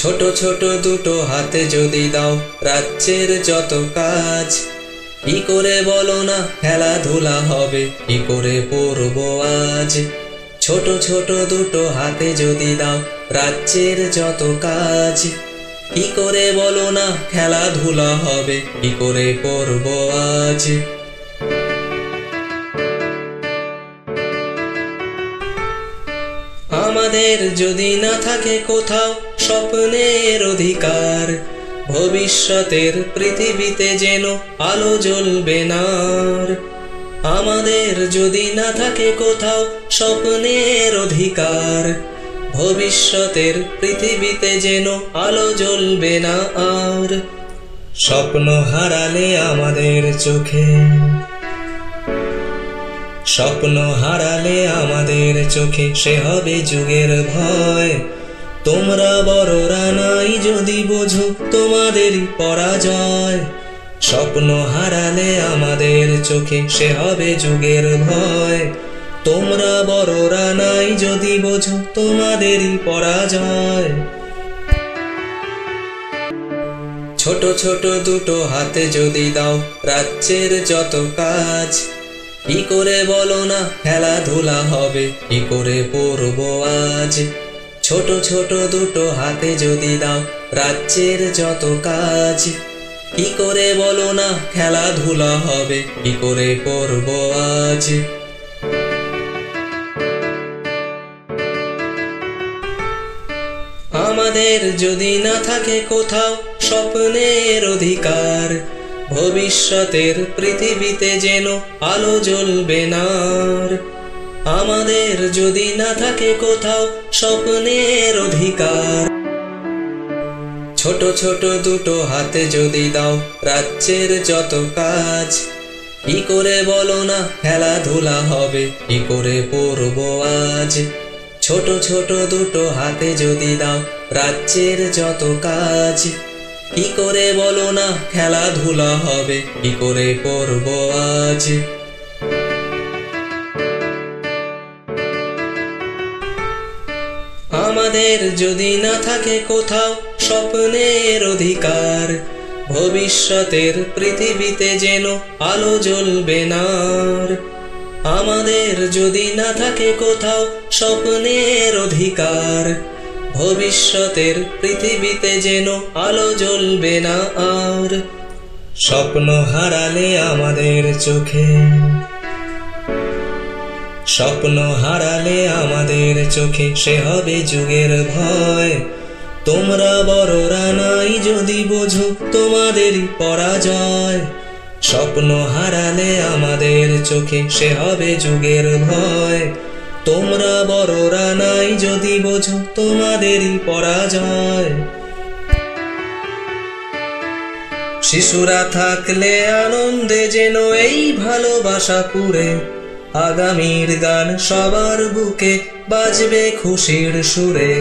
ছোট ছোট দুটো হাতে যদি দাও রাজ্যের যত কাজ, কি করে বলো না খেলাধুলা হবে, কি করে পড়বো আজ। ছোট ছোট দুটো হাতে যদি দাও রাজ্যের যত কাজ, কি করে বলো না খেলাধুলা হবে, কি করে পড়বো আজ। আমাদের যদি না থাকে কোথাও স্বপ্নের অধিকার, ভবিষ্যতের পৃথিবীতে যেন আলো জ্বলবে না আর। আমাদের যদি না থাকে কোথাও স্বপ্নের অধিকার, ভবিষ্যতের পৃথিবীতে যেন আলো জ্বলবে না আর। স্বপ্ন হারালে আমাদের চোখে, স্বপ্ন হারালে আমাদের চোখে সে হবে যুগের ভয়। তোমরা বড়রা নাই যদি বোঝো তোমাদেরই পরাজয়। স্বপ্ন হারালে আমাদের চোখে সে হবে যুগের ভয়। তোমরা বড়রা নাই যদি বোঝো তোমাদেরই পরাজয়। ছোট ছোট দুটো হাতে যদি দাও রাজ্যের যত কাজ, কি করে বলো না খেলাধুলা হবে, কি করে পড়বো আজ। ছোট ছোট দুটো হাতে যদি দাও রাজ্যের যত কাজ, কি করে বলো না খেলাধুলা হবে, কি করে পড়বো আজ। আমাদের যদি না থাকে কোথাও স্বপ্নের অধিকার, ভবিষ্যতের পৃথিবীতে যেন আলো জ্বলবে না আর। আমাদের যদি না থাকে কোথাও স্বপ্নের অধিকার, ছোট ছোট দুটো হাতে যদি দাও রাজ্যের যত কাজ, কি করে বলো না খেলাধুলা হবে, কি করে পড়বো আজ। ছোট ছোট দুটো হাতে যদি দাও রাজ্যের যত কাজ, কি করে বলো না খেলাধুলা হবে, কি করে পড়বো আজ। আমাদের যদি না থাকে কোথাও স্বপ্নের অধিকার, ভবিষ্যতের পৃথিবীতে যেন আলো জ্বলবে না আর। আমাদের যদি না থাকে কোথাও স্বপ্নের অধিকার, ভবিষ্যতের পৃথিবীতে যেন আলো জ্বলবে না আর। স্বপ্ন হারালে আমাদের চোখে, স্বপ্ন হারালে আমাদের চোখে সে হবে যুগের ভয়। তোমরা বড়রা নাই যদি বোঝো তোমাদেরই পরাজয়। স্বপ্ন হারালে আমাদের চোখে সে হবে যুগের ভয়। তোমরা বড়রা নাই যদি বোঝো তোমাদেরই পরাজয়। শিশুরা থাকলে আনন্দে যেন এই ভালোবাসা পুরে, আগামীর গান সবার বুকে বাজবে খুশির সুরে।